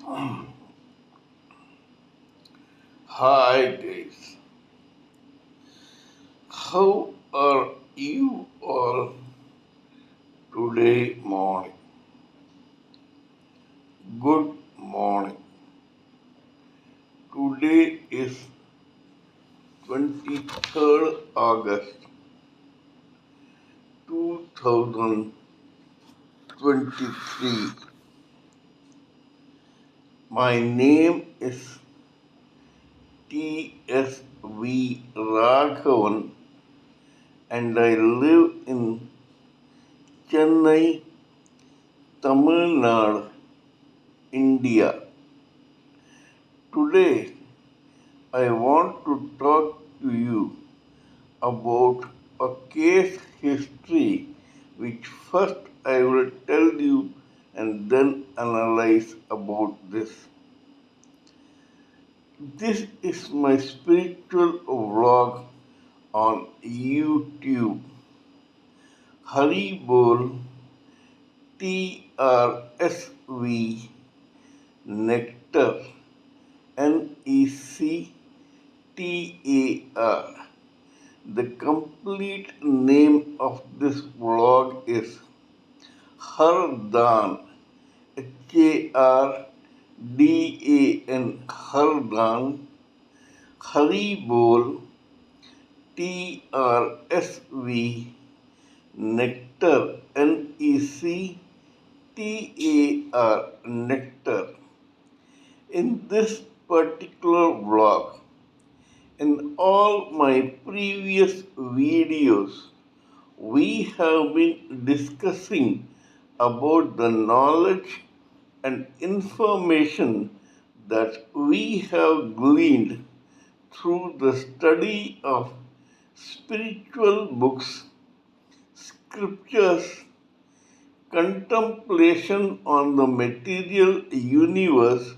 Hi guys, how are you all today morning? Good morning. Today is 23rd August 2023. My name is T.S.V. Raghavan and I live in Chennai, Tamil Nadu, India. Today I want to talk to you about a case history which first I will tell you and then analyze about this. This is my spiritual vlog on YouTube. Haribol TRSV Nectar NECTAR. The complete name of this vlog is Hardan, HARDAN, Hardan, Haribol, TRSV, Nectar, NECTAR, Nectar. In this particular vlog, in all my previous videos, we have been discussing about the knowledge and information that we have gleaned through the study of spiritual books, scriptures, contemplation on the material universe,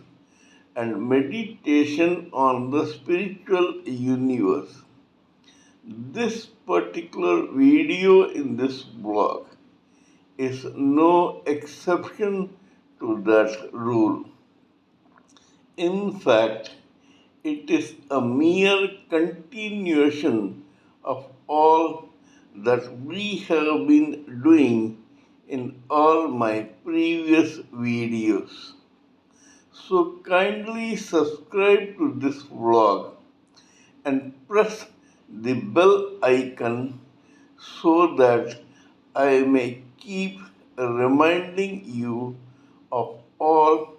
and meditation on the spiritual universe. This particular video in this blog is no exception to that rule. In fact, it is a mere continuation of all that we have been doing in all my previous videos. So kindly subscribe to this vlog and press the bell icon so that I may keep reminding you of all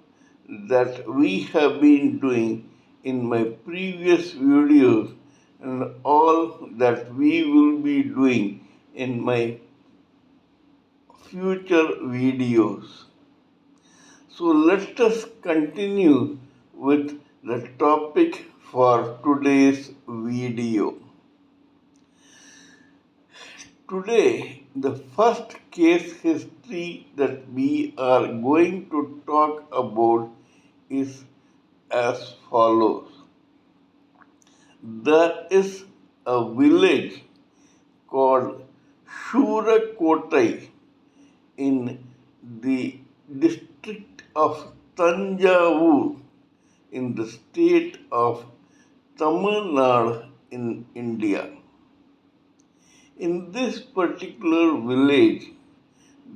that we have been doing in my previous videos and all that we will be doing in my future videos. So let us continue with the topic for today's video. Today, the first case history that we are going to talk about is as follows. There is a village called Shurakotai in the district of Tanjavur in the state of Tamil Nadu in India. In this particular village,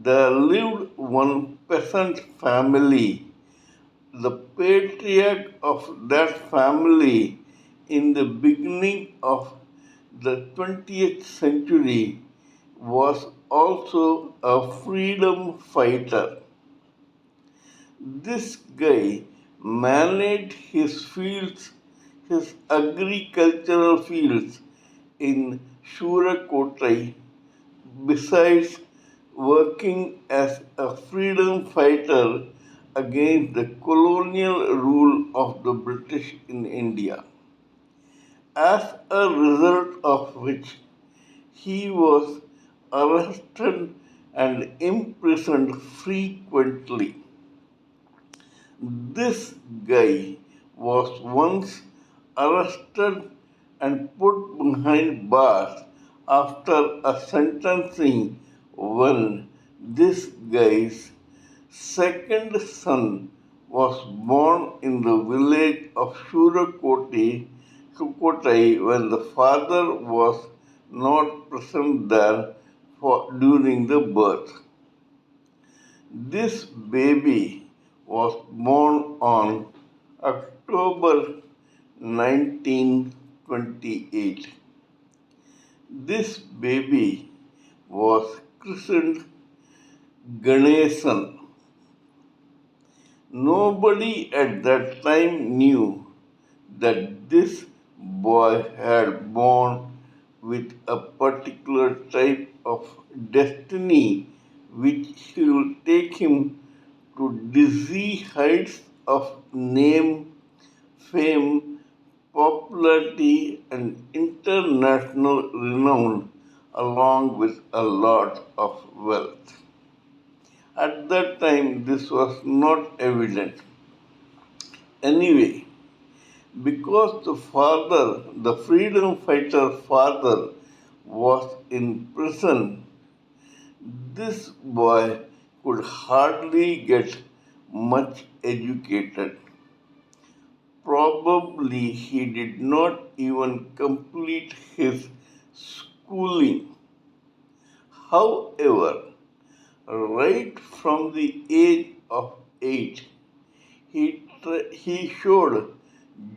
there lived one peasant family. The patriarch of that family in the beginning of the 20th century was also a freedom fighter. This guy managed his fields, his agricultural fields in Shurakotai, besides working as a freedom fighter against the colonial rule of the British in India. As a result of which, he was arrested and imprisoned frequently. This guy was once arrested and put behind bars after a sentencing when this guy's second son was born in the village of Sukhotai when the father was not present there during the birth. This baby was born on October 1928. This baby was christened Ganesan. Nobody at that time knew that this boy had born with a particular type of destiny which will take him to dizzy heights of name, fame, popularity, and international renown, along with a lot of wealth. At that time, this was not evident. Anyway, because the freedom fighter father, was in prison, this boy could hardly get much educated. Probably he did not even complete his schooling. However, right from the age of 8, he showed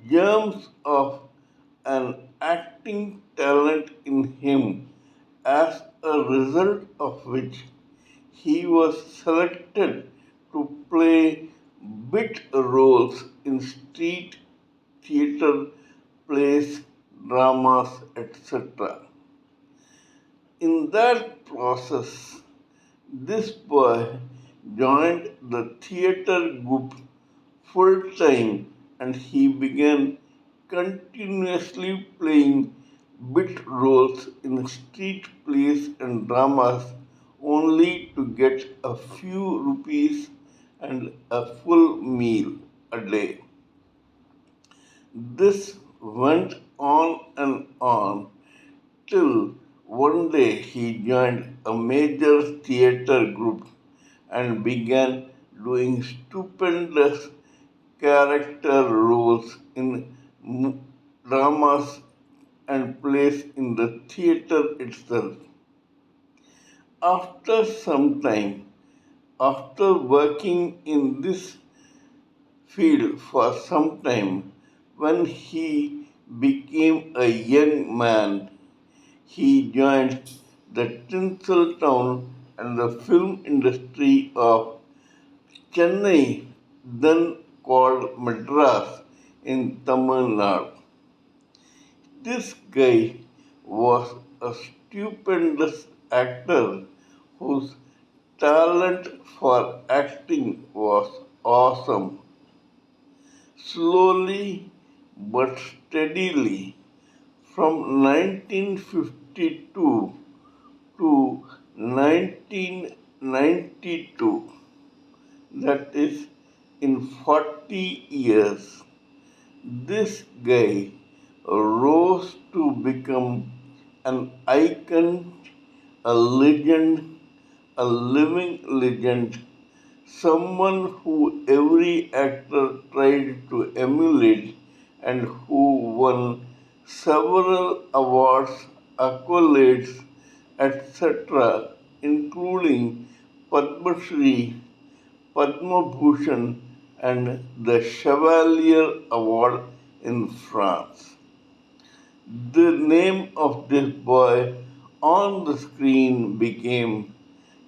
germs of an acting talent in him, as a result of which he was selected to play bit roles in street theater plays, dramas, etc. In that process, this boy joined the theater group full time and he began continuously playing bit roles in street plays and dramas only to get a few rupees and a full meal a day. This went on till one day he joined a major theater group and began doing stupendous character roles in dramas and plays in the theater itself. After some time, after working in this field for some time, when he became a young man, he joined the tinsel town and the film industry of Chennai, then called Madras in Tamil Nadu. This guy was a stupendous actor whose talent for acting was awesome. Slowly but steadily, from 1952 to 1992, that is in 40 years, this guy rose to become an icon, a legend, a living legend, someone who every actor tried to emulate and who won several awards, accolades, etc., including Padma Shri, Padma Bhushan, and the Chevalier Award in France. The name of this boy on the screen became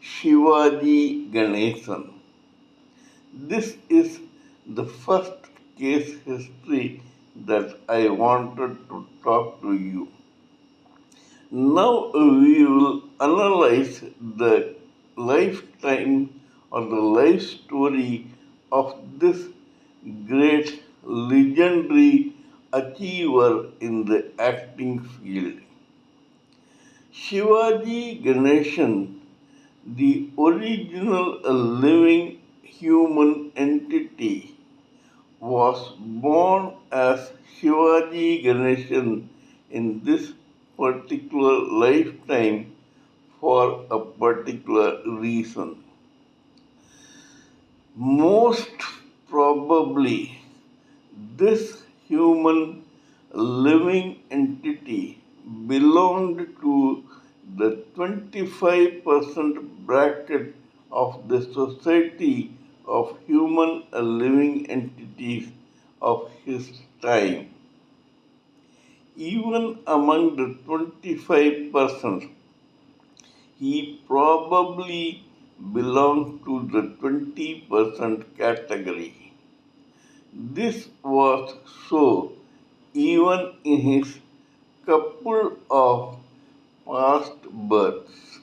Sivaji Ganesan. This is the first case history that I wanted to talk to you. Now we will analyze the lifetime or the life story of this great legendary achiever in the acting field. Shivaji Ganesan, the original living human entity, was born as Sivaji Ganesan in this particular lifetime for a particular reason. Most Probably this human living entity belonged to the 25% bracket of the Society of Human Living Entities of his time. Even among the 25%, he probably belonged to the 20% category. This was so even in his couple of past births,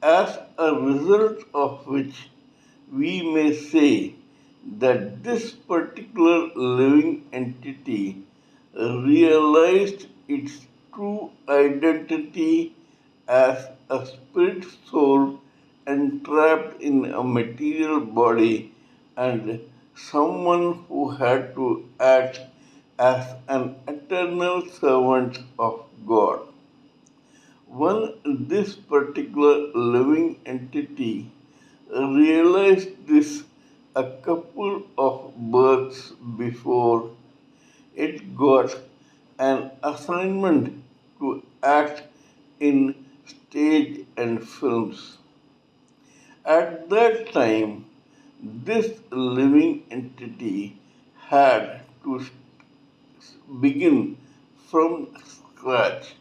as a result of which we may say that this particular living entity realized its true identity as a spirit soul entrapped in a material body and someone who had to act as an eternal servant of God. When this particular living entity realized this a couple of births before, it got an assignment to act in stage and films. At that time, this living entity had to begin from scratch.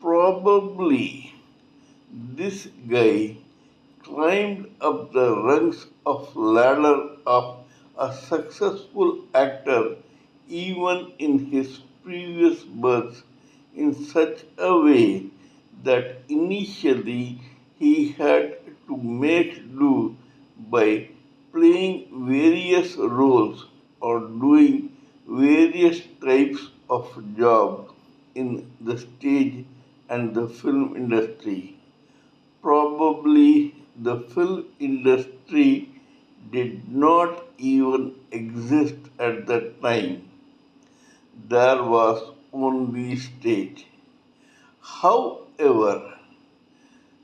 Probably this guy climbed up the rungs of ladder of a successful actor even in his previous births in such a way that initially he had to make do by playing various roles or doing various types of jobs in the stage and the film industry. Probably the film industry did not even exist at that time. There was only stage. However,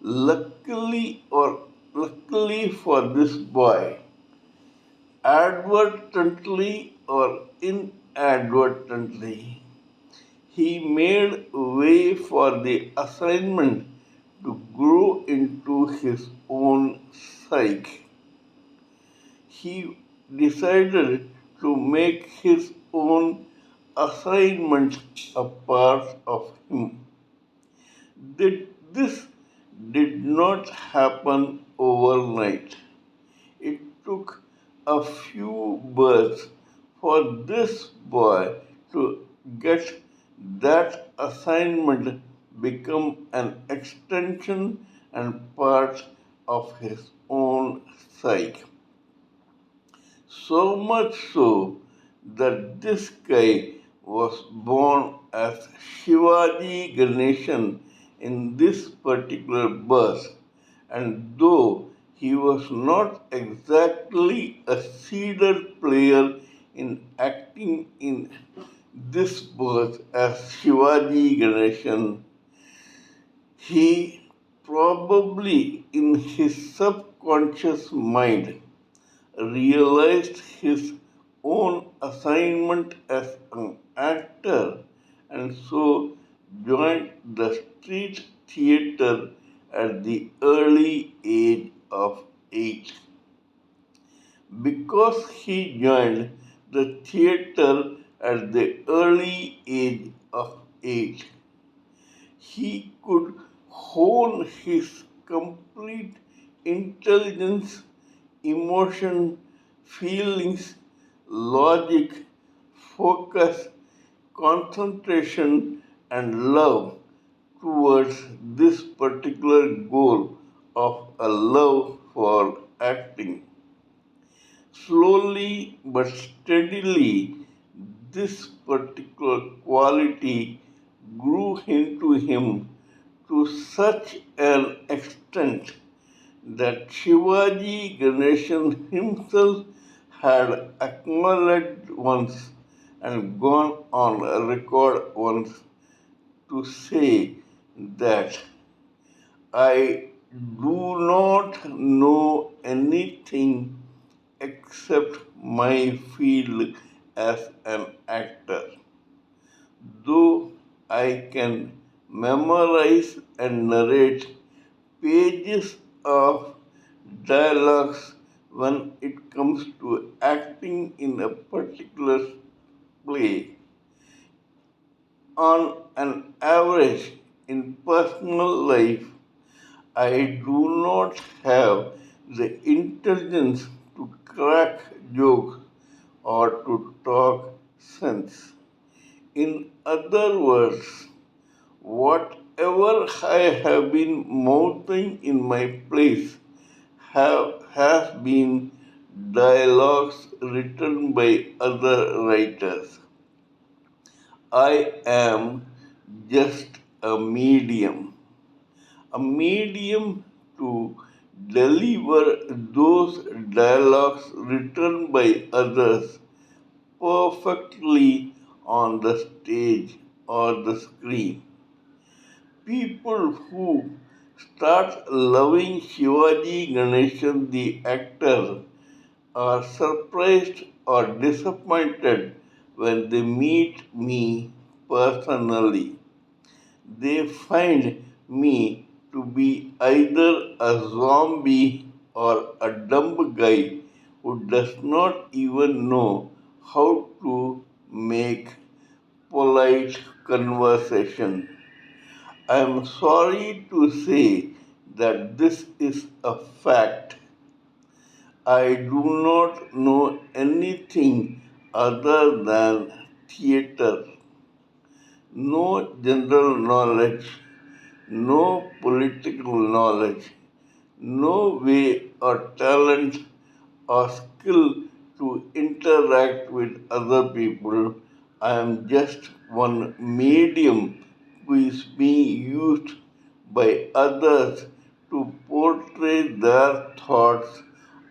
luckily for this boy, advertently or inadvertently, he made way for the assignment to grow into his own psyche. He decided to make his own assignment a part of him. This did not happen overnight. It took a few births for this boy to get that assignment become an extension and part of his own psyche. So much so that this guy was born as Shivaji Ganeshan in this particular birth, and though he was not exactly a seeded player in acting in this birth as Shivaji Ganeshan, he probably in his subconscious mind realized his own assignment as an actor and so joined the street theater at the early age of 8. Because he joined the theater at the early age of 8, he could hone his complete intelligence, emotion, feelings, logic, focus, concentration, and love towards this particular goal of a love for acting. Slowly but steadily, this particular quality grew into him to such an extent that Shivaji Ganeshan himself had acknowledged once and gone on record once to say that I do not know anything accept my field as an actor. Though I can memorize and narrate pages of dialogues when it comes to acting in a particular play, on an average in personal life, I do not have the intelligence to crack jokes or to talk sense. In other words, whatever I have been mouthing in my place has been dialogues written by other writers. I am just a medium to deliver those dialogues written by others perfectly on the stage or the screen. People who start loving Shivaji Ganeshan the actor are surprised or disappointed when they meet me personally. They find me to be either a zombie or a dumb guy who does not even know how to make polite conversation. I am sorry to say that this is a fact. I do not know anything other than theater. No general knowledge, no political knowledge, no way or talent or skill to interact with other people. I am just one medium who is being used by others to portray their thoughts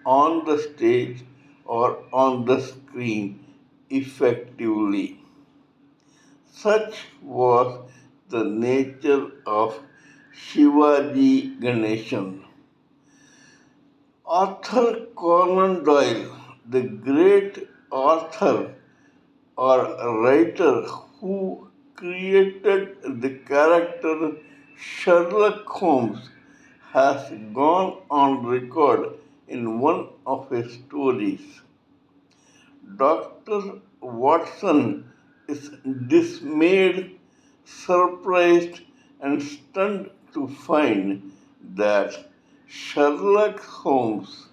on the stage or on the screen effectively. Such was the nature of Shivaji Ganeshan. Arthur Conan Doyle, the great author or writer who created the character Sherlock Holmes, has gone on record in one of his stories. Dr. Watson is dismayed, surprised, and stunned to find that Sherlock Holmes,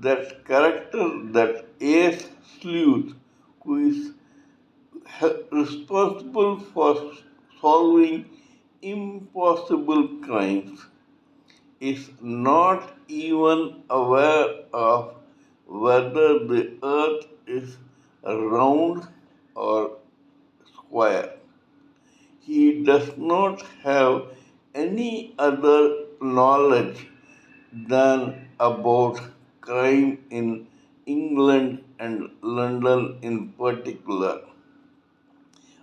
that character, that ace sleuth who is responsible for solving impossible crimes, is not even aware of whether the earth is round or square. He does not have any other knowledge than about crime in England and London in particular.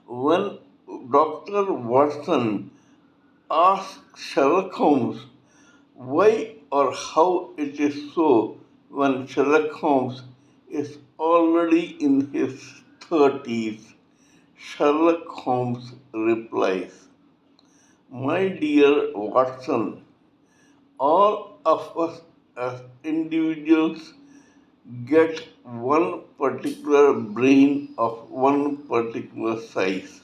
When Dr. Watson asks Sherlock Holmes why or how it is so when Sherlock Holmes is already in his 30s, Sherlock Holmes replies, "My dear Watson, all of us as individuals get one particular brain of one particular size.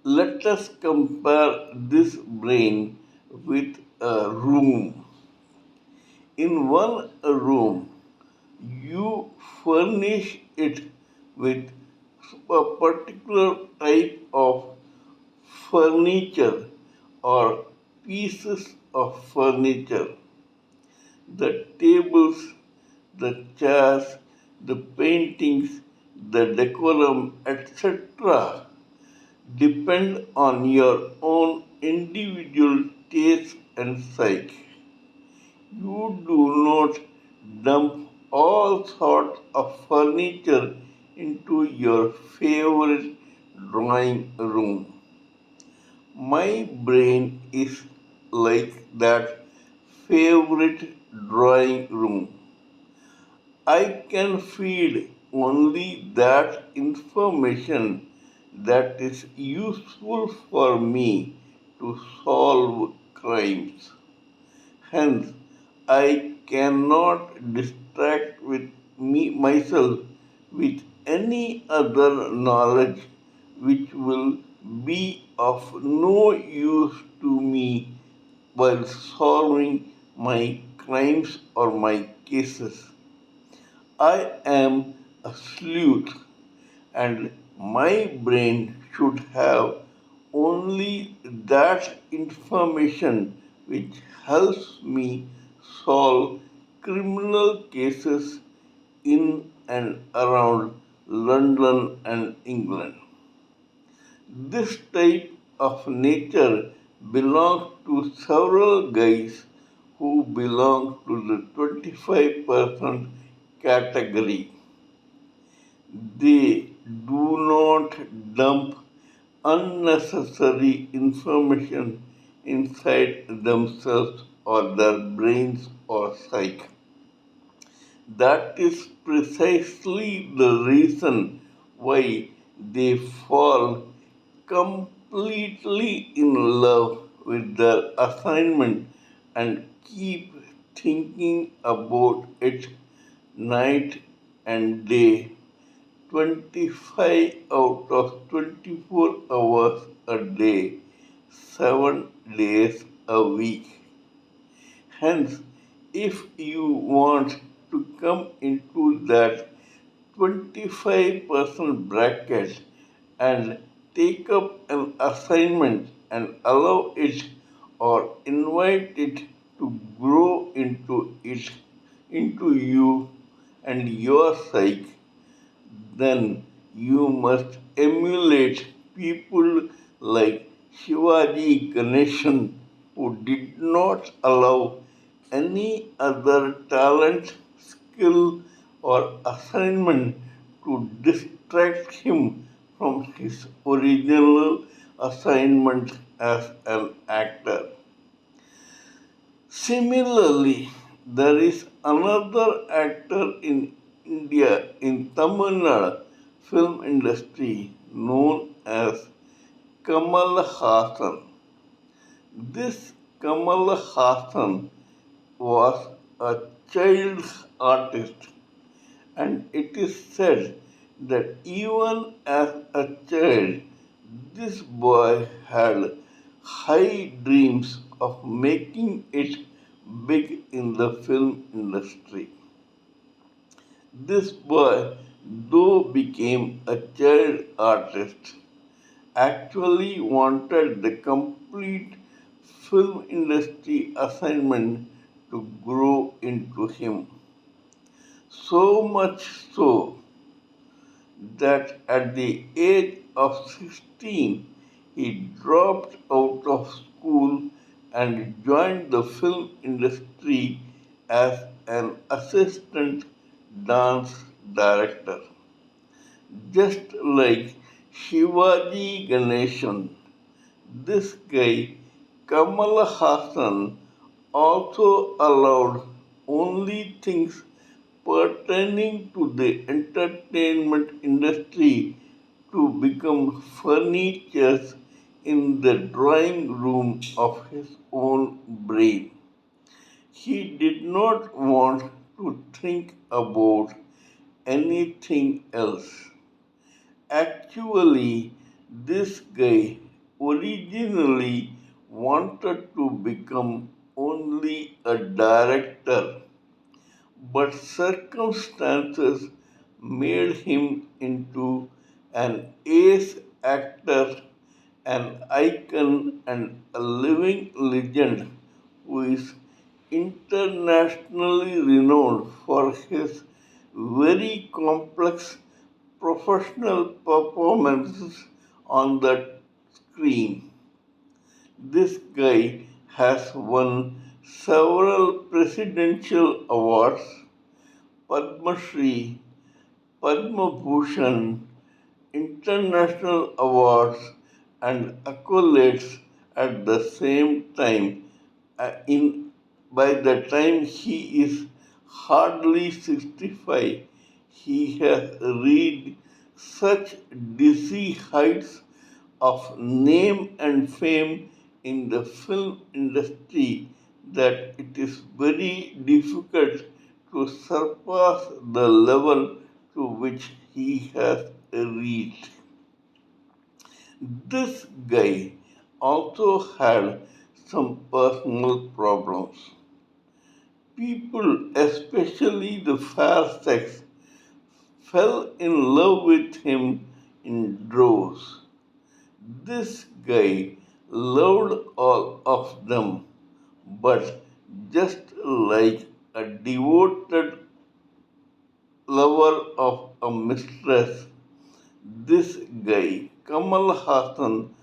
Let us compare this brain with a room. In one room, you furnish it with a particular type of furniture or pieces of furniture, the tables, the chairs, the paintings, the decorum, etc., depend on your own individual taste and psyche. You do not dump all sorts of furniture into your favorite drawing room. My brain is like that favorite drawing room. I can feed only that information that is useful for me to solve crimes. Hence, I cannot distract myself with any other knowledge which will be of no use to me while solving my crimes or my cases. I am a sleuth, and my brain should have only that information which helps me solve criminal cases in and around London and England. This type of nature belongs to several guys who belong to the 25% category. They do not dump unnecessary information inside themselves or their brains or psyche. That is precisely the reason why they fall completely in love with their assignment and keep thinking about it night and day, 25 out of 24 hours a day, 7 days a week. Hence, if you want to come into that 25% bracket and take up an assignment and allow it or invite it to grow into you and your psyche, then you must emulate people like Shivaji Ganeshan, who did not allow any other talent, skill, or assignment to distract him from his original assignment as an actor. Similarly, there is another actor in India in Tamil Nadu film industry known as Kamal Hassan. This Kamal Hassan was a child artist, and it is said that even as a child, this boy had high dreams of making it big in the film industry. This boy, though became a child artist, actually wanted the complete film industry assignment to grow into him. So much so that at the age of 16 he dropped out of school and joined the film industry as an assistant dance director. Just like Shivaji Ganeshan, this guy Kamal Hassan also allowed only things pertaining to the entertainment industry to become furniture in the drawing room of his own brain. He did not want to think about anything else. Actually, this guy originally wanted to become only a director, but circumstances made him into an ace actor, an icon, and a living legend who is internationally renowned for his very complex professional performances on the screen. This guy has won several presidential awards, Padma Shri, Padma Bhushan, international awards, and accolades at the same time. In by the time he is hardly 65, he has reached such dizzy heights of name and fame in the film industry that it is very difficult to surpass the level to which he has reached. This guy also had some personal problems. People, especially the fair sex, fell in love with him in droves. This guy loved all of them, but just like a devoted lover of a mistress, this guy, Kamal Hassan,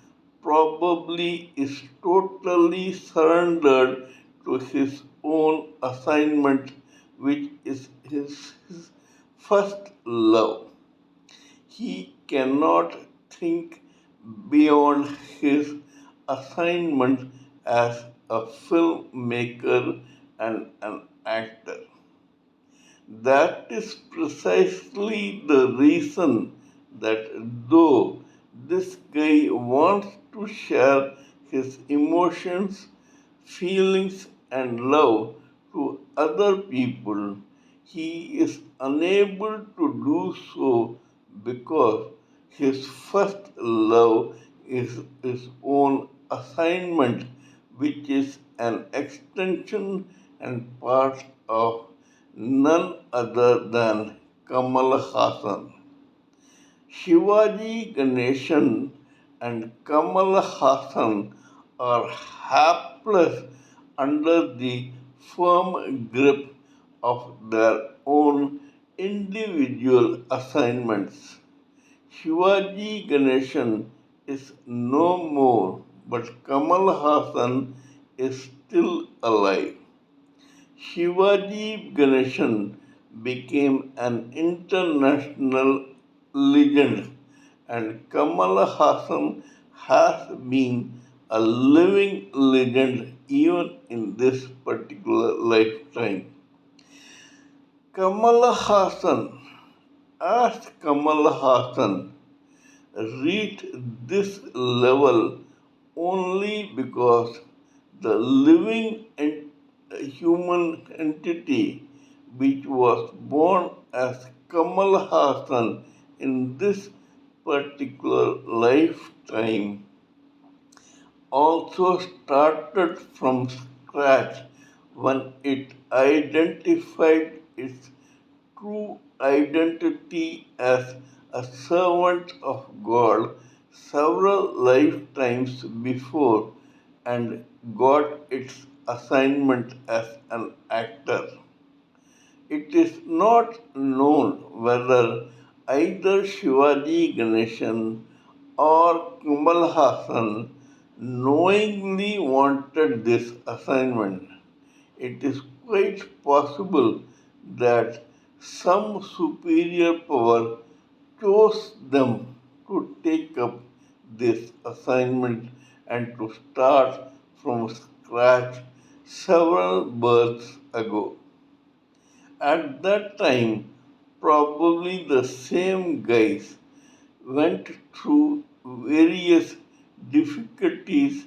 probably is totally surrendered to his own assignment, which is his first love. He cannot think beyond his assignment as a filmmaker and an actor. That is precisely the reason that though this guy wants to share his emotions, feelings, and love to other people, he is unable to do so because his first love is his own assignment, which is an extension and part of none other than Kamal Hassan. Shivaji Ganeshan and Kamal Hassan are helpless under the firm grip of their own individual assignments. Shivaji Ganeshan is no more, but Kamal Hassan is still alive. Sivaji Ganeshan became an international legend, and Kamal Hassan has been a living legend even in this particular lifetime. Kamal Hassan, as Kamal Hassan reached this level only because the living human entity which was born as Kamal Hassan in this particular lifetime also started from scratch when it identified its true identity as a servant of God several lifetimes before and got its assignment as an actor. It is not known whether either Shivaji Ganeshan or Kamal Hassan knowingly wanted this assignment. It is quite possible that some superior power chose them to take up this assignment and to start from scratch several births ago. At that time, probably the same guys went through various difficulties,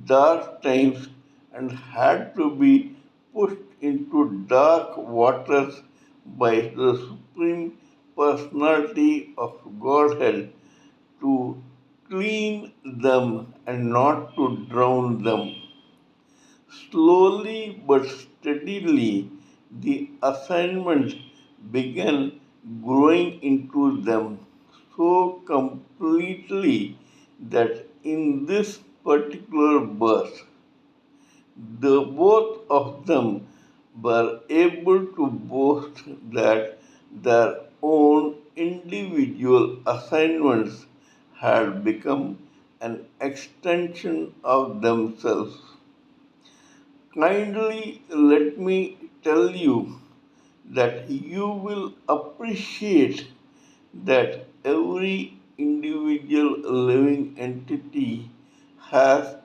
dark times, and had to be pushed into dark waters by the Supreme Personality of Godhead to clean them and not to drown them. Slowly but steadily, the assignment began growing into them so completely that in this particular birth, the both of them were able to boast that their own individual assignments had become an extension of themselves. Kindly let me tell you that you will appreciate that every individual living entity has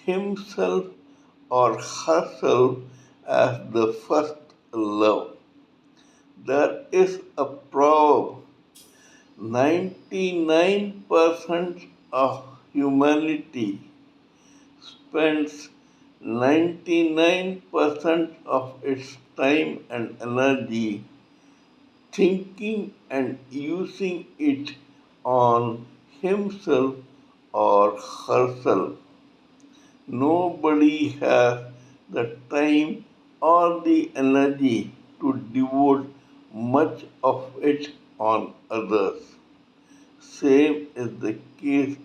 himself or herself as the first love. There is a proverb: 99% of humanity spends 99% of its time and energy thinking and using it on himself or herself. Nobody has the time or the energy to devote much of it on others. Same is the case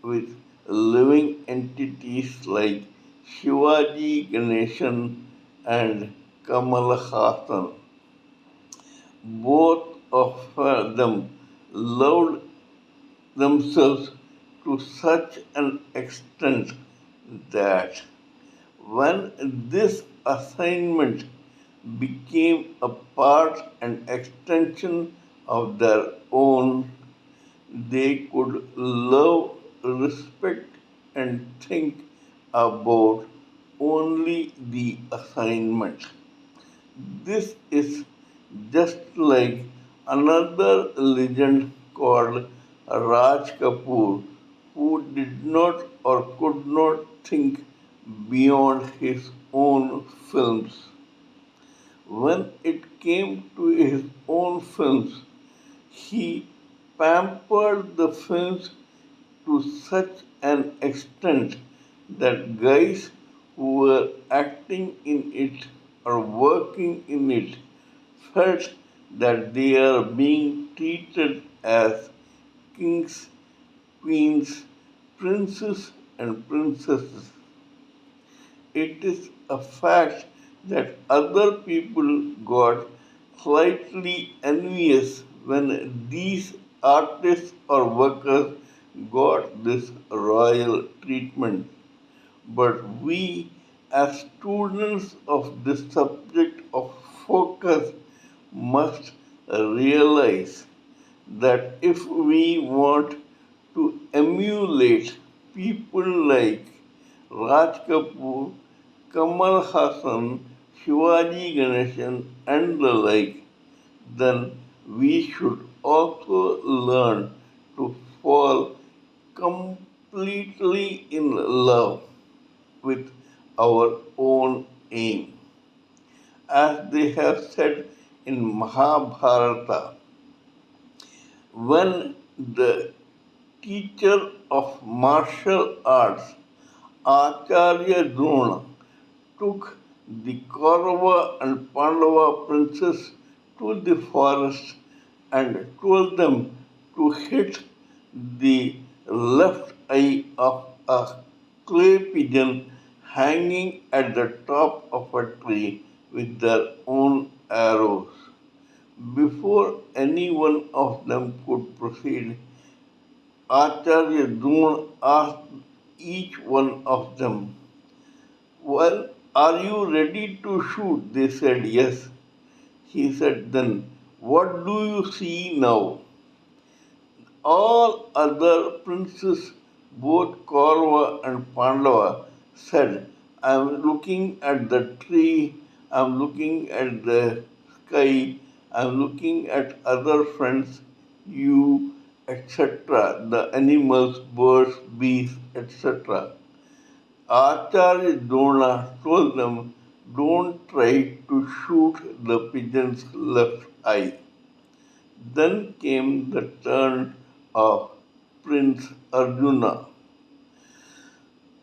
with living entities like Shivaji Ganeshan and Kamal. Both of them loved themselves to such an extent that when this assignment became a part and extension of their own, they could love, respect, and think about only the assignment. This is just like another legend called Raj Kapoor, who did not or could not think beyond his own films. When it came to his own films, he pampered the films to such an extent that guys who were acting in it or working in it felt that they are being treated as kings, queens, princes, and princesses. It is a fact that other people got slightly envious when these artists or workers got this royal treatment. But we, as students of this subject of focus, must realize that if we want to emulate people like Raj Kapoor, Kamal Hassan, Shivaji Ganeshan, and the like, then we should also learn to fall completely in love with our own aim. As they have said in Mahabharata, when the teacher of martial arts, Acharya Drona, took the Kaurava and Pandava princes to the forest and told them to hit the left eye of a clay pigeon hanging at the top of a tree with their own arrows. Before any one of them could proceed, Acharya Drona asked each one of them, "Well, are you ready to shoot?" They said, "Yes." He said, "Then what do you see now?" All other princes, both Kaurava and Pandava, said, "I am looking at the tree, I am looking at the sky, I am looking at other friends, you, etc., the animals, birds, beasts, etc." Acharya Drona told them, "Don't try to shoot the pigeon's left eye." Then came the turn of Prince Arjuna.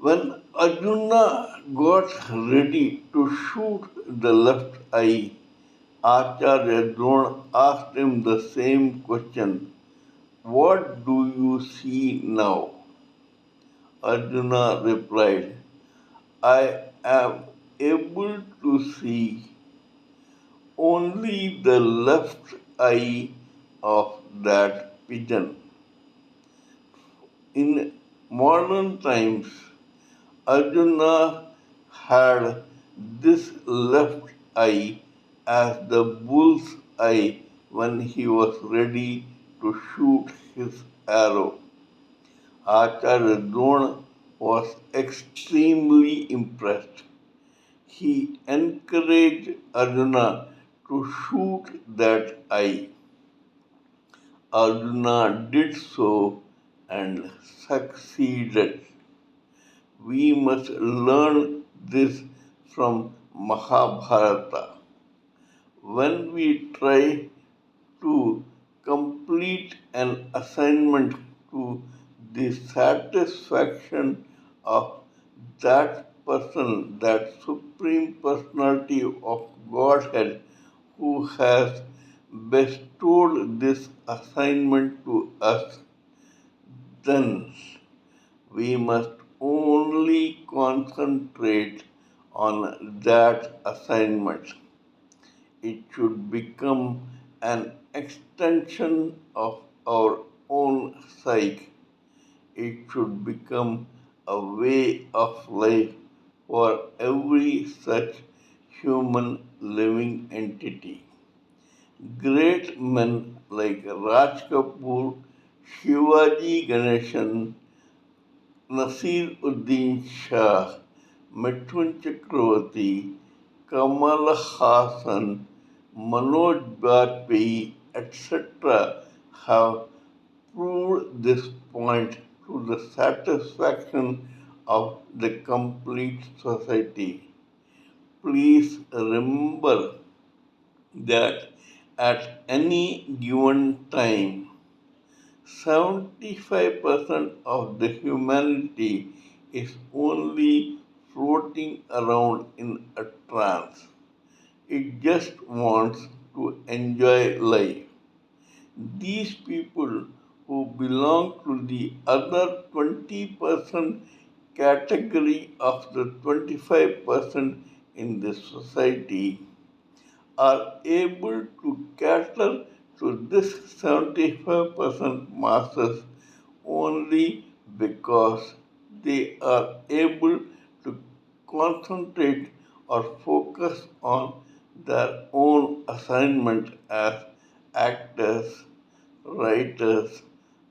When Arjuna got ready to shoot the left eye, Acharya Drona asked him the same question: "What do you see now?" Arjuna replied, "I am able to see only the left eye of that pigeon." In modern times, Arjuna had this left eye as the bull's eye when he was ready to shoot his arrow. Acharya Drona was extremely impressed. He encouraged Arjuna to shoot that eye. Arjuna did so and succeeded. We must learn this from Mahabharata. When we try to complete an assignment to the satisfaction of that person, that supreme personality of Godhead who has bestowed this assignment to us, then we must only concentrate on that assignment. It should become an extension of our own psyche. It should become a way of life for every such human living entity. Great men like Raj Kapoor, Shivaji Ganeshan, Nasir Uddin Shah, Mithun Chakravarti, Kamal Hassan, Manoj Bajpayee, etc. have proved this point to the satisfaction of the complete society. Please remember that at any given time, 75% of the humanity is only floating around in a trance. It just wants to enjoy life. These people who belong to the other 20% category of the 25% in the society are able to cater to this 75% masses only because they are able to concentrate or focus on their own assignment as actors, writers,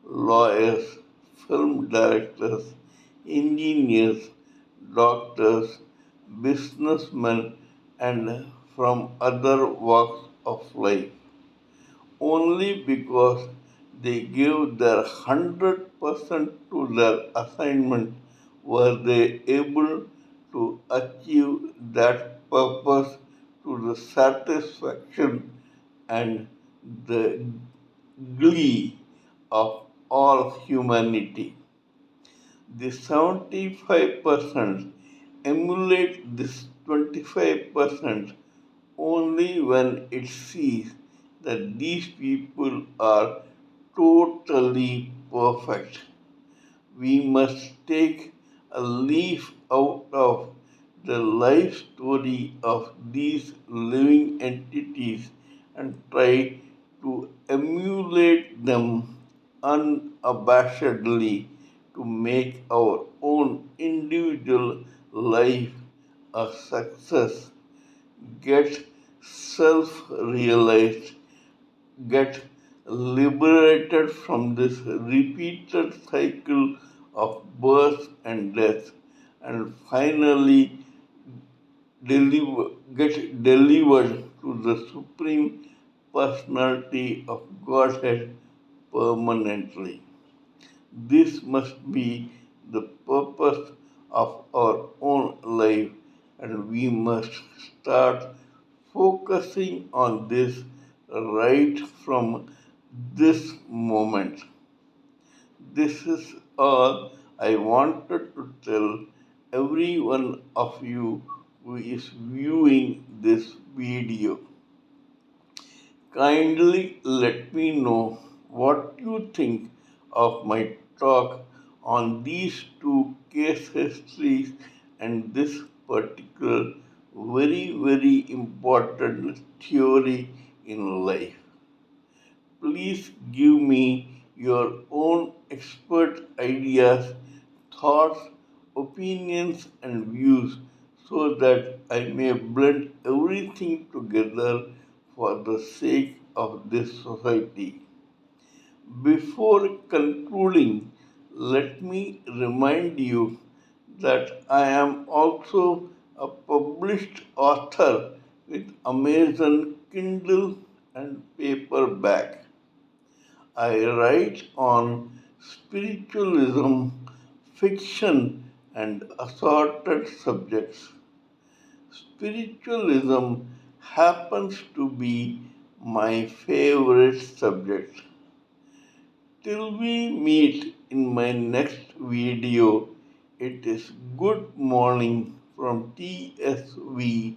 lawyers, film directors, engineers, doctors, businessmen, and from other walks of life. Only because they gave their 100% to their assignment were they able to achieve that purpose to the satisfaction and the glee of all humanity. The 75% emulate this 25% only when it sees that these people are totally perfect. We must take a leaf out of the life story of these living entities and try to emulate them unabashedly to make our own individual life a success, get self realized, get liberated from this repeated cycle of birth and death, and finally get delivered to the Supreme Personality of Godhead permanently. This must be the purpose of our own life, and we must start focusing on this right from this moment. This is all I wanted to tell every one of you who is viewing this video. Kindly let me know what you think of my talk on these two case histories and this particular very important theory in life. Please give me your own expert ideas, thoughts, opinions, and views so that I may blend everything together for the sake of this society. Before concluding, let me remind you that I am also a published author with Amazon Kindle and paperback. I write on spiritualism, fiction, and assorted subjects. Spiritualism happens to be my favorite subject. Till we meet in my next video, it is good morning from TSV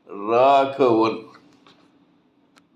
Raghavan.